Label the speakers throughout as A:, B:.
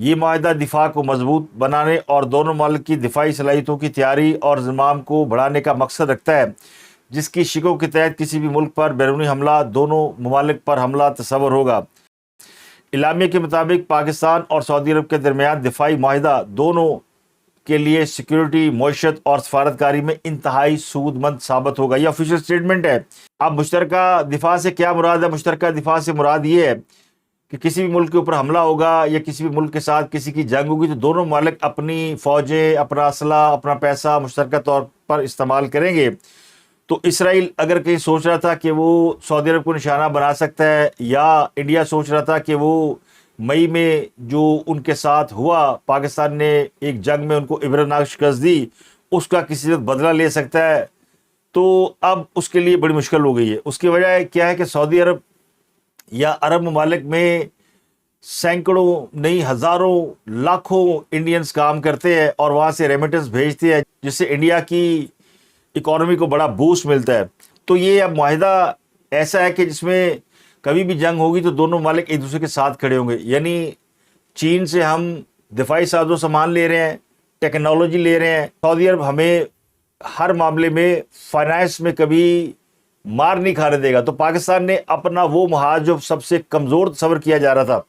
A: یہ معاہدہ دفاع کو مضبوط بنانے اور دونوں ممالک کی دفاعی صلاحیتوں کی تیاری اور انضمام کو بڑھانے کا مقصد رکھتا ہے، جس کی شقوں کے تحت کسی بھی ملک پر بیرونی حملہ دونوں ممالک پر حملہ تصور ہوگا۔ اعلامیہ کے مطابق پاکستان اور سعودی عرب کے درمیان دفاعی معاہدہ دونوں کے لیے سیکیورٹی، معیشت اور سفارتکاری میں انتہائی سود مند ثابت ہوگا۔ یہ آفیشیل سٹیٹمنٹ ہے۔ اب مشترکہ دفاع سے کیا مراد ہے؟ مشترکہ دفاع سے مراد یہ ہے کہ کسی بھی ملک کے اوپر حملہ ہوگا یا کسی بھی ملک کے ساتھ کسی کی جنگ ہوگی تو دونوں ممالک اپنی فوجیں، اپنا اسلحہ، اپنا پیسہ مشترکہ طور پر استعمال کریں گے۔ تو اسرائیل اگر کہیں سوچ رہا تھا کہ وہ سعودی عرب کو نشانہ بنا سکتا ہے، یا انڈیا سوچ رہا تھا کہ وہ مئی میں جو ان کے ساتھ ہوا، پاکستان نے ایک جنگ میں ان کو عبرتناک شکست دی، اس کا کسی وقت بدلہ لے سکتا ہے، تو اب اس کے لیے بڑی مشکل ہو گئی ہے۔ اس کی وجہ کیا ہے کہ سعودی عرب یا عرب ممالک میں سینکڑوں نہیں ہزاروں لاکھوں انڈینز کام کرتے ہیں اور وہاں سے ریمیٹنس بھیجتے ہیں، جس سے انڈیا کی اکانومی کو بڑا بوسٹ ملتا ہے۔ تو یہ اب معاہدہ ایسا ہے کہ جس میں کبھی بھی جنگ ہوگی تو دونوں ممالک ایک دوسرے کے ساتھ کھڑے ہوں گے۔ یعنی چین سے ہم دفاعی ساز و سامان لے رہے ہیں، ٹیکنالوجی لے رہے ہیں، سعودی عرب ہمیں ہر معاملے میں فائنانس میں کبھی مار نہیں کھانے دے گا۔ تو پاکستان نے اپنا وہ محاذ جو سب سے کمزور تصور کیا جا رہا تھا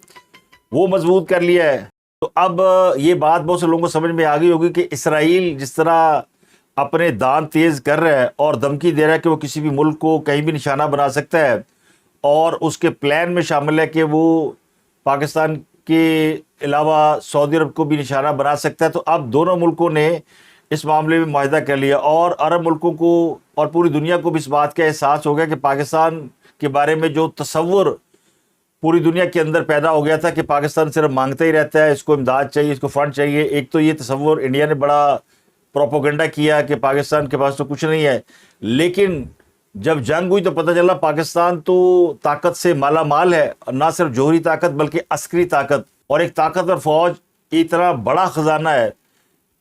A: وہ مضبوط کر لیا ہے۔ تو اب یہ بات بہت سے لوگوں کو سمجھ میں آ گئی ہوگی کہ اسرائیل جس طرح اپنے دان تیز کر رہا ہے اور دھمکی دے رہا ہے کہ وہ کسی بھی ملک کو کہیں بھی نشانہ بنا سکتا ہے، اور اس کے پلان میں شامل ہے کہ وہ پاکستان کے علاوہ سعودی عرب کو بھی نشانہ بنا سکتا ہے، تو اب دونوں ملکوں نے اس معاملے میں معاہدہ کر لیا، اور عرب ملکوں کو اور پوری دنیا کو بھی اس بات کا احساس ہو گیا کہ پاکستان کے بارے میں جو تصور پوری دنیا کے اندر پیدا ہو گیا تھا کہ پاکستان صرف مانگتا ہی رہتا ہے، اس کو امداد چاہیے، اس کو فنڈ چاہیے۔ ایک تو یہ تصور انڈیا نے بڑا پروپیگنڈا کیا کہ پاکستان کے پاس تو کچھ نہیں ہے، لیکن جب جنگ ہوئی تو پتہ چلا پاکستان تو طاقت سے مالا مال ہے، نہ صرف جوہری طاقت بلکہ عسکری طاقت، اور ایک طاقتور فوج اتنا بڑا خزانہ ہے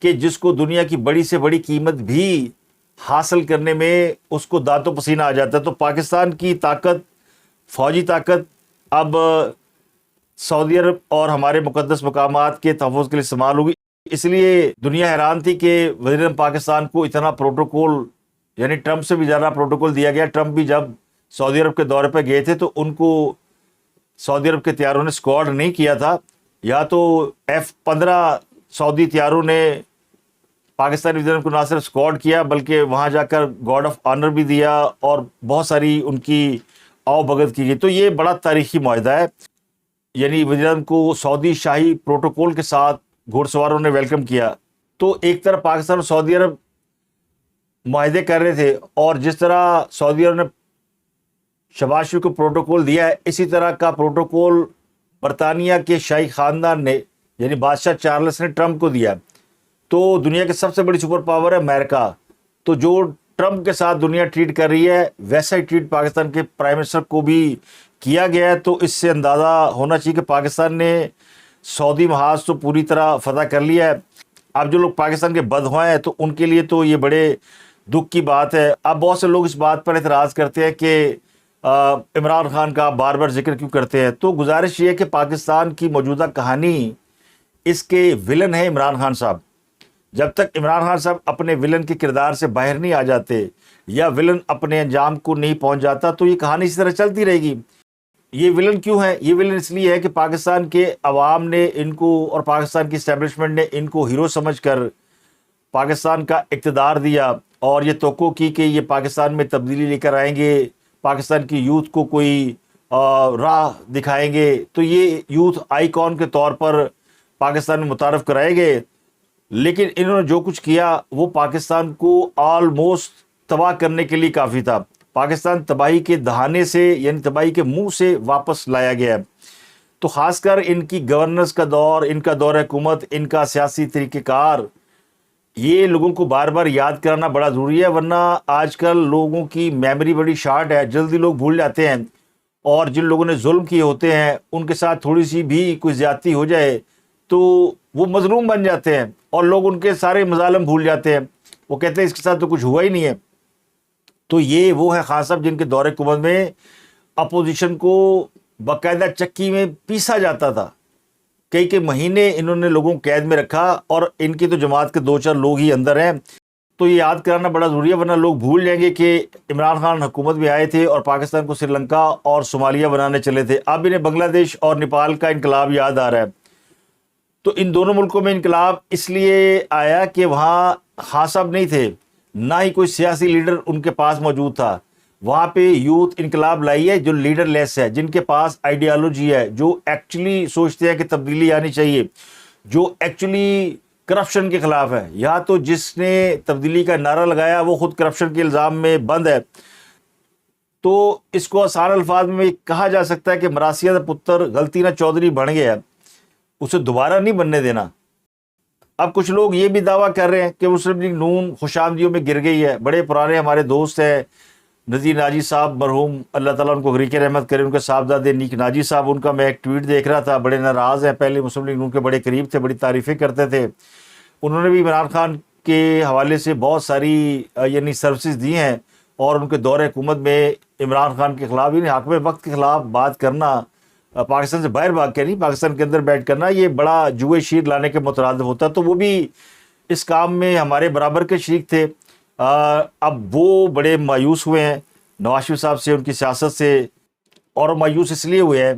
A: کہ جس کو دنیا کی بڑی سے بڑی قیمت بھی حاصل کرنے میں اس کو دانتوں پسینہ آ جاتا ہے۔ تو پاکستان کی طاقت، فوجی طاقت اب سعودی عرب اور ہمارے مقدس مقامات کے تحفظ کے لیے استعمال ہوگی۔ اس لیے دنیا حیران تھی کہ وزیر اعظم پاکستان کو اتنا پروٹوکول، یعنی ٹرمپ سے بھی زیادہ پروٹوکول دیا گیا۔ ٹرمپ بھی جب سعودی عرب کے دورے پہ گئے تھے تو ان کو سعودی عرب کے طیاروں نے اسکواڈ نہیں کیا تھا، یا تو F-15 سعودی طیاروں نے پاکستانی وزیر اعظم کو نہ صرف اسکواڈ کیا بلکہ وہاں جا کر گارڈ آف آنر بھی دیا اور بہت ساری ان کی آؤ بھگت کی گئی۔ تو یہ بڑا تاریخی معاہدہ ہے، یعنی وزیر اعظم کو سعودی شاہی پروٹوکول کے ساتھ گھوڑ سواروں نے ویلکم کیا۔ تو ایک طرف پاکستان اور سعودی عرب معاہدے کر رہے تھے، اور جس طرح سعودی عرب نے شہباز شریف کو پروٹوکول دیا ہے، اسی طرح کا پروٹوکول برطانیہ کے شاہی خاندان نے، یعنی بادشاہ چارلس نے ٹرمپ کو دیا۔ تو دنیا کی سب سے بڑی سپر پاور ہے امریکہ، تو جو ٹرمپ کے ساتھ دنیا ٹریٹ کر رہی ہے ویسا ہی ٹریٹ پاکستان کے پرائم منسٹر کو بھی کیا گیا ہے۔ تو اس سے اندازہ ہونا چاہیے کہ پاکستان نے سعودی محاذ تو پوری طرح فتح کر لیا ہے۔ اب جو لوگ پاکستان کے بدخواہ ہیں تو ان کے لیے تو یہ بڑے دکھ کی بات ہے۔ اب بہت سے لوگ اس بات پر اعتراض کرتے ہیں کہ عمران خان کا بار بار ذکر کیوں کرتے ہیں۔ تو گزارش یہ ہے کہ پاکستان کی موجودہ کہانی، اس کے ولن ہے عمران خان صاحب۔ جب تک عمران خان صاحب اپنے ولن کے کردار سے باہر نہیں آ جاتے یا ولن اپنے انجام کو نہیں پہنچ جاتا تو یہ کہانی اسی طرح چلتی رہے گی۔ یہ ولن کیوں ہے؟ یہ ولن اس لیے ہے کہ پاکستان کے عوام نے ان کو اور پاکستان کی اسٹیبلشمنٹ نے ان کو ہیرو سمجھ کر پاکستان کا اقتدار دیا، اور یہ توقع کی کہ یہ پاکستان میں تبدیلی لے کر آئیں گے، پاکستان کی یوتھ کو کوئی راہ دکھائیں گے۔ تو یہ یوتھ آئیکن کے طور پر پاکستان میں متعارف کرائے گئے، لیکن انہوں نے جو کچھ کیا وہ پاکستان کو آلموسٹ تباہ کرنے کے لیے کافی تھا۔ پاکستان تباہی کے دہانے سے، یعنی تباہی کے منہ سے واپس لایا گیا ہے۔ تو خاص کر ان کی گورننس کا دور، ان کا دور حکومت، ان کا سیاسی طریقہ کار، یہ لوگوں کو بار بار یاد کرانا بڑا ضروری ہے، ورنہ آج کل لوگوں کی میموری بڑی شارٹ ہے، جلدی لوگ بھول جاتے ہیں، اور جن لوگوں نے ظلم کیے ہوتے ہیں ان کے ساتھ تھوڑی سی بھی کوئی زیادتی ہو جائے تو وہ مظلوم بن جاتے ہیں، اور لوگ ان کے سارے مظالم بھول جاتے ہیں، وہ کہتے ہیں اس کے ساتھ تو کچھ ہوا ہی نہیں ہے۔ تو یہ وہ ہے خان صاحب جن کے دور حکومت میں اپوزیشن کو باقاعدہ چکی میں پیسا جاتا تھا، کئی مہینے انہوں نے لوگوں کو قید میں رکھا، اور ان کی تو جماعت کے 2-4 لوگ ہی اندر ہیں. تو یہ یاد کرانا بڑا ضروری ہے، ورنہ لوگ بھول جائیں گے کہ عمران خان حکومت میں آئے تھے اور پاکستان کو سری لنکا اور صومالیہ بنانے چلے تھے. اب انہیں بنگلہ دیش اور نیپال کا انقلاب یاد آ رہا ہے. تو ان دونوں ملکوں میں انقلاب اس لیے آیا کہ وہاں خان صاحب نہیں تھے، نہ ہی کوئی سیاسی لیڈر ان کے پاس موجود تھا. وہاں پہ یوتھ انقلاب لائی ہے جو لیڈر لیس ہے، جن کے پاس آئیڈیالوجی ہے، جو ایکچولی سوچتے ہیں کہ تبدیلی آنی چاہیے، جو ایکچولی کرپشن کے خلاف ہے. یا تو جس نے تبدیلی کا نعرہ لگایا وہ خود کرپشن کے الزام میں بند ہے. تو اس کو آسان الفاظ میں کہا جا سکتا ہے کہ مراسیہ دا پتر غلطی نہ چودھری بن گیا، اسے دوبارہ نہیں بننے دینا. اب کچھ لوگ یہ بھی دعویٰ کر رہے ہیں کہ مسلم لیگ نون خوش آمدیوں میں گر گئی ہے. بڑے پرانے ہمارے دوست ہیں نذیر ناجی صاحب مرحوم، اللہ تعالیٰ ان کو غریق رحمت کرے، ان کے صاحبزادے نیک ناجی صاحب، ان کا میں ایک ٹویٹ دیکھ رہا تھا، بڑے ناراض ہیں. پہلے مسلم لیگ نون کے بڑے قریب تھے، بڑی تعریفیں کرتے تھے. انہوں نے بھی عمران خان کے حوالے سے بہت ساری یعنی سروسز دی ہیں، اور ان کے دور حکومت میں عمران خان کے خلاف یعنی حاکم وقت کے خلاف بات کرنا، پاکستان سے باہر بھاگ کے نہیں، پاکستان کے اندر بیٹھ کرنا، یہ بڑا جوئے شیر لانے کے مترادف ہوتا. تو وہ بھی اس کام میں ہمارے برابر کے شریک تھے. اب وہ بڑے مایوس ہوئے ہیں نواز شریف صاحب سے، ان کی سیاست سے، اور مایوس اس لیے ہوئے ہیں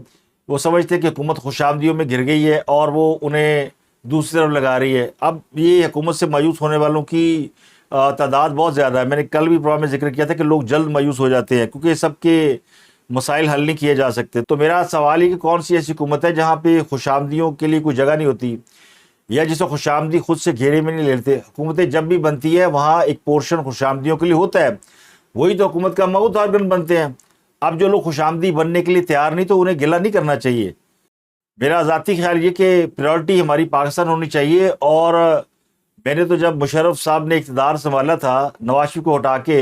A: وہ سمجھتے ہیں کہ حکومت خوش آمدیوں میں گر گئی ہے اور وہ انہیں دوسری طرف لگا رہی ہے. اب یہ حکومت سے مایوس ہونے والوں کی تعداد بہت زیادہ ہے. میں نے کل بھی پروگرام میں ذکر کیا تھا کہ لوگ جلد مایوس ہو جاتے ہیں کیونکہ سب کے مسائل حل نہیں کیے جا سکتے. تو میرا سوال یہ کہ کون سی ایسی حکومت ہے جہاں پہ خوش آمدیوں کے لیے کوئی جگہ نہیں ہوتی، یا جسے خوش آمدی خود سے گھیرے میں نہیں لیتے. حکومتیں جب بھی بنتی ہے وہاں ایک پورشن خوش آمدیوں کے لیے ہوتا ہے، وہی تو حکومت کا موت آرگن بنتے ہیں. اب جو لوگ خوش آمدی بننے کے لیے تیار نہیں تو انہیں گلہ نہیں کرنا چاہیے. میرا ذاتی خیال یہ کہ پریورٹی ہماری پاکستان ہونی چاہیے. اور میں نے تو جب مشرف صاحب نے اقتدار سنبھالا تھا نواز شریف کو ہٹا کے،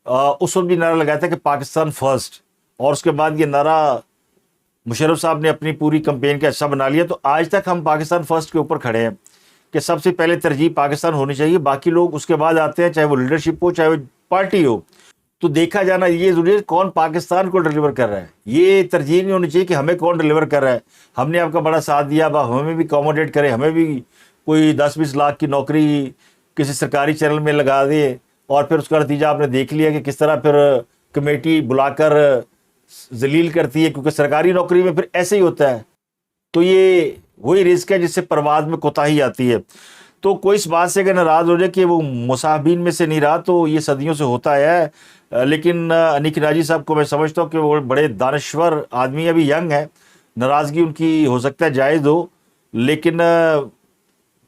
A: اس وقت بھی نعرہ لگایا تھا کہ پاکستان فرسٹ، اور اس کے بعد یہ نعرہ مشرف صاحب نے اپنی پوری کمپین کا حصہ بنا لیا. تو آج تک ہم پاکستان فرسٹ کے اوپر کھڑے ہیں کہ سب سے پہلے ترجیح پاکستان ہونی چاہیے، باقی لوگ اس کے بعد آتے ہیں، چاہے وہ لیڈرشپ ہو چاہے وہ پارٹی ہو. تو دیکھا جانا یہ ضروری ہے کون پاکستان کو ڈلیور کر رہا ہے. یہ ترجیح نہیں ہونی چاہیے کہ ہمیں کون ڈلیور کر رہا ہے، ہم نے آپ کا بڑا ساتھ دیا، ہمیں بھی اکوموڈیٹ کرے، ہمیں بھی کوئی 10-20 لاکھ کی نوکری کسی سرکاری چینل میں لگا دے. اور پھر اس کا نتیجہ آپ نے دیکھ لیا کہ کس طرح پھر کمیٹی بلا کر ذلیل کرتی ہے، کیونکہ سرکاری نوکری میں پھر ایسے ہی ہوتا ہے. تو یہ وہی رزق ہے جس سے پرواز میں کوتاہی آتی ہے. تو کوئی اس بات سے اگر ناراض ہو جائے کہ وہ مصاحبین میں سے نہیں رہا، تو یہ صدیوں سے ہوتا ہے. لیکن انیک راجی صاحب کو میں سمجھتا ہوں کہ وہ بڑے دانشور آدمی، ابھی ینگ ہے، ناراضگی ان کی ہو سکتا ہے جائز ہو، لیکن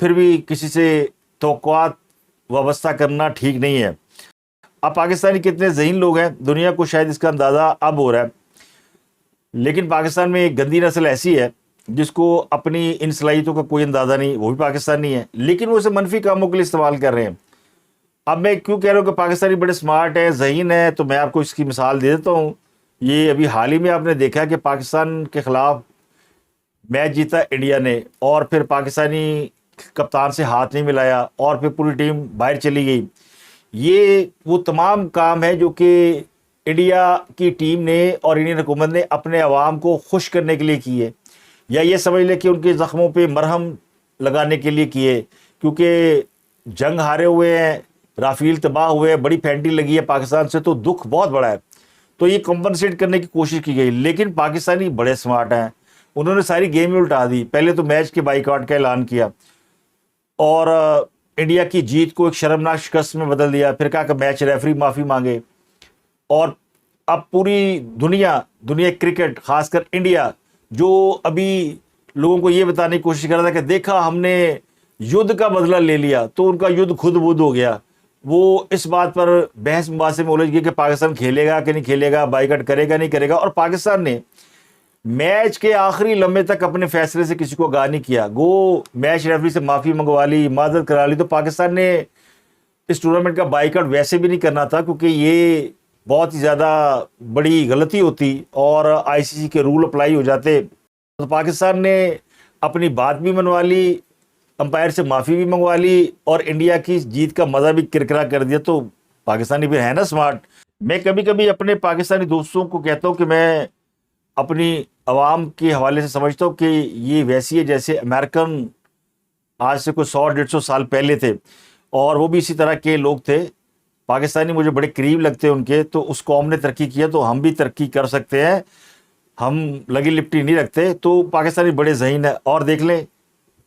A: پھر بھی کسی سے توقعات وابستہ کرنا ٹھیک نہیں ہے. اب پاکستانی کتنے ذہین لوگ ہیں دنیا کو شاید اس کا اندازہ اب ہو رہا ہے، لیکن پاکستان میں ایک گندی نسل ایسی ہے جس کو اپنی ان صلاحیتوں کا کوئی اندازہ نہیں، وہ بھی پاکستانی ہے لیکن وہ اسے منفی کاموں کے لیے استعمال کر رہے ہیں. اب میں کیوں کہہ رہا ہوں کہ پاکستانی بڑے سمارٹ ہیں، ذہین ہیں، تو میں آپ کو اس کی مثال دے دیتا ہوں. یہ ابھی حال ہی میں آپ نے دیکھا کہ پاکستان کے خلاف میچ جیتا انڈیا نے، اور پھر پاکستانی کپتان سے ہاتھ نہیں ملایا اور پھر پوری ٹیم باہر چلی گئی. یہ وہ تمام کام ہے جو کہ انڈیا کی ٹیم نے اور انڈین حکومت نے اپنے عوام کو خوش کرنے کے لیے کیے، یا یہ سمجھ لے کہ ان کے زخموں پہ مرہم لگانے کے لیے کیے، کیونکہ جنگ ہارے ہوئے ہیں، رافیل تباہ ہوئے ہیں، بڑی پینٹی لگی ہے پاکستان سے، تو دکھ بہت بڑا ہے. تو یہ کمپنسیٹ کرنے کی کوشش کی گئی. لیکن پاکستانی بڑے سمارٹ ہیں، انہوں نے ساری گیم ہی الٹا دی. پہلے تو میچ کے بائیکاٹ کا اعلان کیا اور انڈیا کی جیت کو ایک شرمناک شکست میں بدل دیا. پھر کہا کہ میچ ریفری معافی مانگے. اور اب پوری دنیا کرکٹ، خاص کر انڈیا، جو ابھی لوگوں کو یہ بتانے کی کوشش کر رہا تھا کہ دیکھا ہم نے یدھ کا بدلہ لے لیا، تو ان کا یدھ خود بدھ ہو گیا. وہ اس بات پر بحث مباحثے میں الجھ گئے کہ پاکستان کھیلے گا کہ نہیں کھیلے گا، بائیکاٹ کرے گا نہیں کرے گا. اور پاکستان نے میچ کے آخری لمحے تک اپنے فیصلے سے کسی کو آگاہ نہیں کیا. گو میچ ریفری سے معافی منگوا لی، معذرت کرا لی. تو پاکستان نے اس ٹورنامنٹ کا بائیکاٹ ویسے بھی نہیں کرنا تھا، کیونکہ یہ بہت ہی زیادہ بڑی غلطی ہوتی اور آئی سی سی کے رول اپلائی ہو جاتے. تو پاکستان نے اپنی بات بھی منوا لی، امپائر سے معافی بھی منگوا لی، اور انڈیا کی جیت کا مزہ بھی کرکرا کر دیا. تو پاکستانی بھی ہے نا سمارٹ. میں کبھی کبھی اپنے پاکستانی دوستوں کو کہتا ہوں کہ میں اپنی عوام کے حوالے سے سمجھتا ہوں کہ یہ ویسی ہے جیسے امریکن آج سے کوئی 100-150 سال پہلے تھے، اور وہ بھی اسی طرح کے لوگ تھے۔ پاکستانی مجھے بڑے قریب لگتے ہیں ان کے، تو اس قوم نے ترقی کیا تو ہم بھی ترقی کر سکتے ہیں، ہم لگی لپٹی نہیں رکھتے۔ تو پاکستانی بڑے ذہین ہیں، اور دیکھ لیں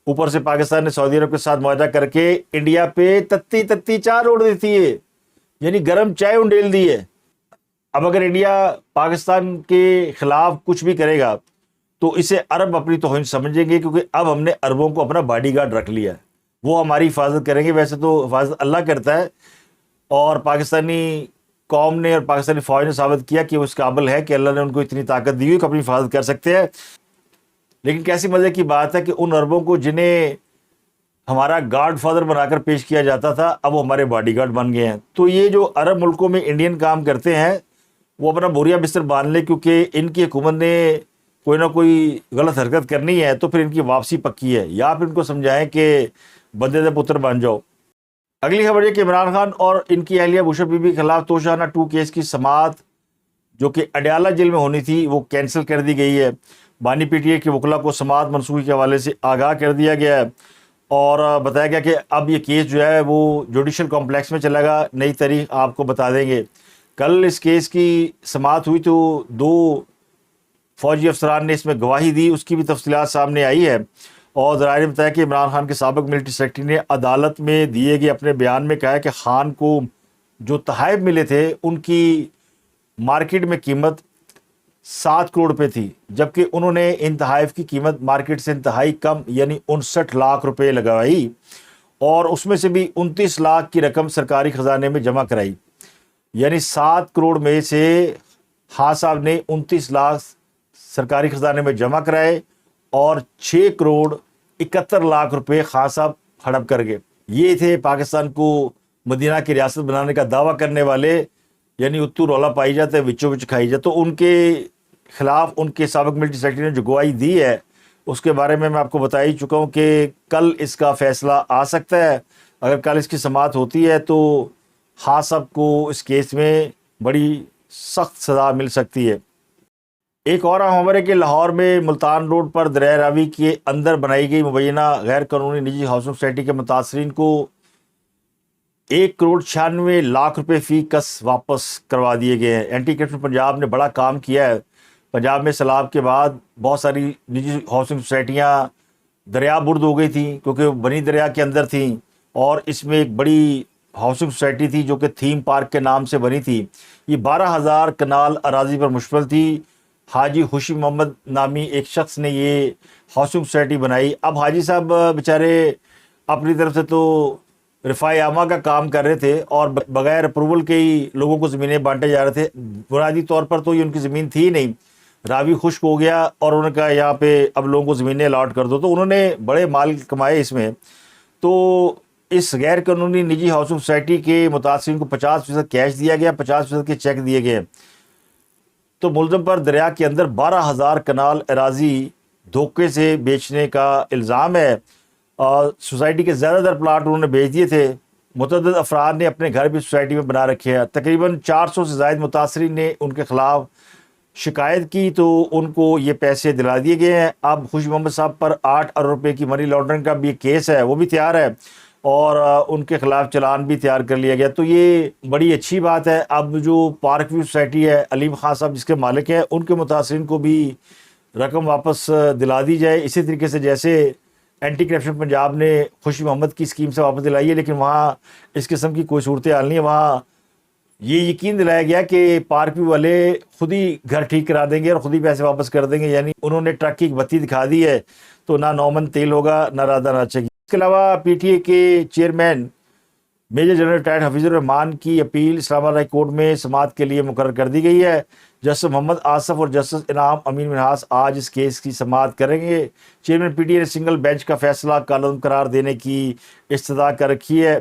A: اوپر سے پاکستان نے سعودی عرب کے ساتھ معاہدہ کر کے انڈیا پہ تتی چار اوڑ دیتی ہے، یعنی گرم چائے انڈیل دی ہے۔ اب اگر انڈیا پاکستان کے خلاف کچھ بھی کرے گا تو اسے عرب اپنی توہین سمجھیں گے، کیونکہ اب ہم نے عربوں کو اپنا باڈی گارڈ رکھ لیا ہے، وہ ہماری حفاظت کریں گے۔ ویسے تو حفاظت اللہ کرتا ہے، اور پاکستانی قوم نے اور پاکستانی فوج نے ثابت کیا کہ وہ اس قابل ہے کہ اللہ نے ان کو اتنی طاقت دی ہوئی کہ اپنی حفاظت کر سکتے ہیں۔ لیکن کیسی مزے کی بات ہے کہ ان عربوں کو جنہیں ہمارا گارڈ فادر بنا کر پیش کیا جاتا تھا، اب وہ ہمارے باڈی گارڈ بن گئے ہیں۔ تو یہ جو عرب ملکوں میں انڈین کام کرتے ہیں وہ اپنا بوریا بستر باندھ لے، کیونکہ ان کی حکومت نے کوئی نہ کوئی غلط حرکت کرنی ہے تو پھر ان کی واپسی پکی ہے، یا پھر ان کو سمجھائیں کہ بندے دے پتر بن جاؤ۔ اگلی خبر یہ کہ عمران خان اور ان کی اہلیہ بشر بی بی کے خلاف توشانہ 2 کیس کی سماعت جو کہ اڈیالہ جیل میں ہونی تھی وہ کینسل کر دی گئی ہے۔ بانی پی ٹی اے کے وکلاء کو سماعت منسوخی کے حوالے سے آگاہ کر دیا گیا ہے، اور بتایا گیا کہ اب یہ کیس جو ہے وہ جوڈیشل کمپلیکس میں چلے گا، نئی تاریخ آپ کو بتا دیں گے۔ کل اس کیس کی سماعت ہوئی تو 2 فوجی افسران نے اس میں گواہی دی، اس کی بھی تفصیلات سامنے آئی ہے، اور ذرائع نے بتایا کہ عمران خان کے سابق ملٹری سیکرٹری نے عدالت میں دیے گئے اپنے بیان میں کہا ہے کہ خان کو جو تحائف ملے تھے ان کی مارکیٹ میں قیمت 7 کروڑ روپے تھی، جبکہ انہوں نے ان تحائف کی قیمت مارکیٹ سے انتہائی کم یعنی 59 لاکھ روپے لگوائی، اور اس میں سے بھی 29 لاکھ کی رقم سرکاری خزانے میں جمع کرائی۔ یعنی 7 کروڑ میں سے خان صاحب نے 29 لاکھ سرکاری خزانے میں جمع کرائے، اور 6 کروڑ 71 لاکھ روپے خان صاحب ہڑپ کر گئے۔ یہ تھے پاکستان کو مدینہ کی ریاست بنانے کا دعویٰ کرنے والے، یعنی اتو رولا پائی جاتا ہے وچوں وچ کھائی جاتا۔ تو ان کے خلاف ان کے سابق ملٹری سیکرٹری نے جو گواہی دی ہے اس کے بارے میں آپ کو بتا ہی چکا ہوں کہ کل اس کا فیصلہ آ سکتا ہے۔ اگر کل اس کی سماعت ہوتی ہے تو خان صاحب کو اس کیس میں بڑی سخت سزا مل سکتی ہے۔ ایک اور اہم خبر ہے کہ لاہور میں ملتان روڈ پر دریائے راوی کے اندر بنائی گئی مبینہ غیر قانونی نجی ہاؤسنگ سوسائٹی کے متاثرین کو 1 کروڑ 96 لاکھ روپے فی کس واپس کروا دیے گئے ہیں۔ اینٹی کرپشن پنجاب نے بڑا کام کیا ہے۔ پنجاب میں سیلاب کے بعد بہت ساری نجی ہاؤسنگ سوسائٹیاں دریا برد ہو گئی تھیں، کیونکہ وہ بنی دریا کے اندر تھیں، اور اس میں ایک بڑی ہاؤسنگ سوسائٹی تھی جو کہ تھیم پارک کے نام سے بنی تھی۔ یہ 12,000 کنال اراضی پر مشتمل تھی۔ حاجی خوشی محمد نامی ایک شخص نے یہ ہاؤسنگ سوسائٹی بنائی۔ اب حاجی صاحب بیچارے اپنی طرف سے تو رفاع عامہ کا کام کر رہے تھے، اور بغیر اپروول کے ہی لوگوں کو زمینیں بانٹے جا رہے تھے۔ بنیادی طور پر تو یہ ان کی زمین تھی ہی نہیں، راوی خشک ہو گیا اور انہوں نے کہا یہاں پہ اب لوگوں کو زمینیں الاٹ کر دو، تو انہوں نے بڑے مال کمائے اس میں۔ تو اس غیر قانونی نجی ہاؤسنگ سوسائٹی کے متاثرین کو 50% کیش دیا گیا، 50% کے چیک دیے گئے۔ تو ملزم پر دریا کے اندر 12,000 کنال اراضی دھوکے سے بیچنے کا الزام ہے، اور سوسائٹی کے زیادہ تر پلاٹ انہوں نے بیچ دیے تھے۔ متعدد افراد نے اپنے گھر بھی سوسائٹی میں بنا رکھے ہیں۔ تقریباً 400 سے زائد متاثرین نے ان کے خلاف شکایت کی تو ان کو یہ پیسے دلا دیے گئے ہیں۔ اب خوشی محمد صاحب پر 8 ارب روپے کی منی لانڈرنگ کا بھی کیس ہے، وہ بھی تیار ہے، اور ان کے خلاف چلان بھی تیار کر لیا گیا۔ تو یہ بڑی اچھی بات ہے۔ اب جو پارک ویو سوسائٹی ہے، علیم خان صاحب جس کے مالک ہیں، ان کے متاثرین کو بھی رقم واپس دلا دی جائے، اسی طریقے سے جیسے اینٹی کرپشن پنجاب نے خوشی محمد کی اسکیم سے واپس دلائی ہے، لیکن وہاں اس قسم کی کوئی صورتحال نہیں ہے۔ وہاں یہ یقین دلایا گیا کہ پارک ویو والے خود ہی گھر ٹھیک کرا دیں گے اور خود ہی پیسے واپس کر دیں گے، یعنی انہوں نے ٹرک کی ایک بتی دکھا دی ہے تو نہ 9 من تیل ہوگا نہ رادہ ناچے گی۔ اس کے علاوہ پی ٹی اے کے chairman Major General retired Hafeez ur Rehman کی اپیل اسلام آباد ہائی کورٹ میں سماعت کے لیے مقرر کر دی گئی ہے۔ جسٹس محمد آصف اور جسٹس انعام امین منہاس آج اس کیس کی سماعت کریں گے۔ چیئرمین پی ٹی اے نے سنگل بینچ کا فیصلہ کالعدم قرار دینے کی استدعا کر رکھی ہے۔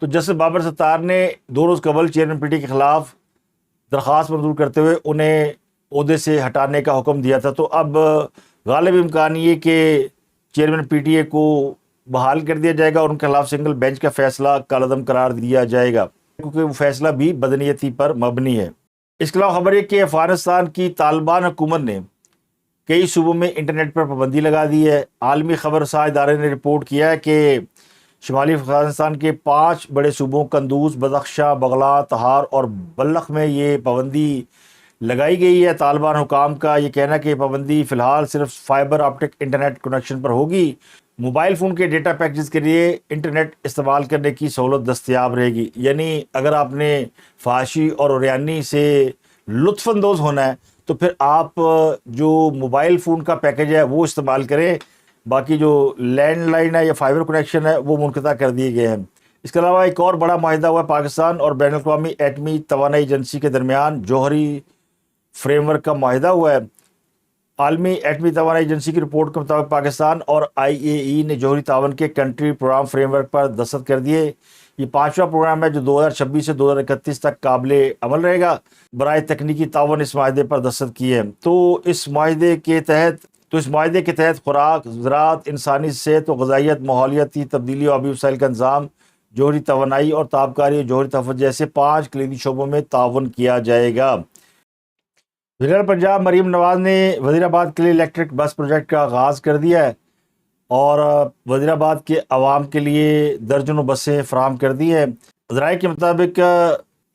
A: تو جسٹس بابر ستار نے 2 روز قبل چیئرمین پی ٹی اے کے خلاف درخواست منظور کرتے ہوئے انہیں عہدے سے ہٹانے کا حکم دیا تھا۔ تو اب غالب امکان یہ کہ چیئرمین پی ٹی اے کو بحال کر دیا جائے گا اور ان کے خلاف سنگل بینچ کا فیصلہ کالعدم قرار دیا جائے گا، کیونکہ وہ فیصلہ بھی بدنیتی پر مبنی ہے۔ اس کے علاوہ خبر یہ کہ افغانستان کی طالبان حکومت نے کئی صوبوں میں انٹرنیٹ پر پابندی لگا دی ہے۔ عالمی خبر رساں ادارے نے رپورٹ کیا ہے کہ شمالی افغانستان کے 5 بڑے صوبوں قندوز، بدخشاں، بغلان، تہار اور بلخ میں یہ پابندی لگائی گئی ہے۔ طالبان حکام کا یہ کہنا ہے کہ یہ پابندی فی الحال صرف فائبر آپٹک انٹرنیٹ کنیکشن پر ہوگی۔ موبائل فون کے ڈیٹا پیکجز کے لیے انٹرنیٹ استعمال کرنے کی سہولت دستیاب رہے گی، یعنی اگر آپ نے فحاشی اور عریانی سے لطف اندوز ہونا ہے تو پھر آپ جو موبائل فون کا پیکج ہے وہ استعمال کریں، باقی جو لینڈ لائن ہے یا فائبر کنیکشن ہے وہ منقطع کر دیے گئے ہیں۔ اس کے علاوہ ایک اور بڑا معاہدہ ہوا ہے پاکستان اور بین الاقوامی ایٹمی توانائی ایجنسی کے درمیان، جوہری فریم ورک کا معاہدہ ہوا ہے۔ عالمی ایٹمی توانائی ایجنسی کی رپورٹ کے مطابق پاکستان اور IAEA نے جوہری تعاون کے کنٹری پروگرام فریم ورک پر دستخط کر دیے۔ یہ 5واں پروگرام ہے جو 2026 سے 2031 تک قابل عمل رہے گا۔ برائے تکنیکی تعاون اس معاہدے پر دستخط کیے ہیں۔ تو اس معاہدے کے تحت خوراک، زراعت، انسانی صحت و غذائیت، ماحولیاتی تبدیلی و آبی وسائل کا انتظام، جوہری توانائی اور تابکاری اور جوہری تحفظ جیسے 5 کلیدی شعبوں میں تعاون کیا جائے گا۔ وزیر پنجاب مریم نواز نے وزیر آباد کے لیے الیکٹرک بس پروجیکٹ کا آغاز کر دیا ہے اور وزیر آباد کے عوام کے لیے درجنوں بسیں فراہم کر دی ہیں۔ ذرائع کے مطابق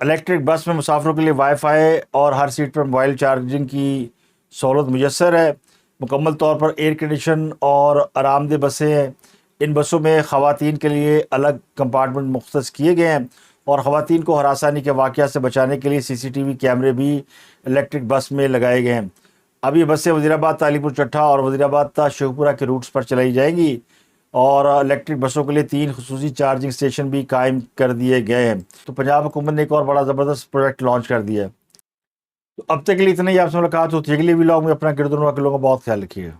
A: الیکٹرک بس میں مسافروں کے لیے وائی فائی اور ہر سیٹ پر موبائل چارجنگ کی سہولت میسر ہے۔ مکمل طور پر ایئر کنڈیشن اور آرام دہ بسیں ہیں۔ ان بسوں میں خواتین کے لیے الگ کمپارٹمنٹ مختص کیے گئے ہیں اور خواتین کو ہراسانی کے واقعات سے بچانے کے لیے CCTV کیمرے بھی الیکٹرک بس میں لگائے گئے ہیں۔ اب یہ بسیں وزیر آباد، تعلی پور چٹھا اور وزیر آباد تا شیخوپورہ کے روٹس پر چلائی جائیں گی اور الیکٹرک بسوں کے لیے 3 خصوصی چارجنگ اسٹیشن بھی قائم کر دیے گئے ہیں۔ تو پنجاب حکومت نے ایک اور بڑا زبردست پروجیکٹ لانچ کر دیا ہے۔ تو اب تک کے لیے اتنا ہی، آپ سے ملاقات ہوتی ہے اگلے ولاگ میں۔ اپنا گرد و نواح کے لوگوں کا بہت خیال رکھیے گا۔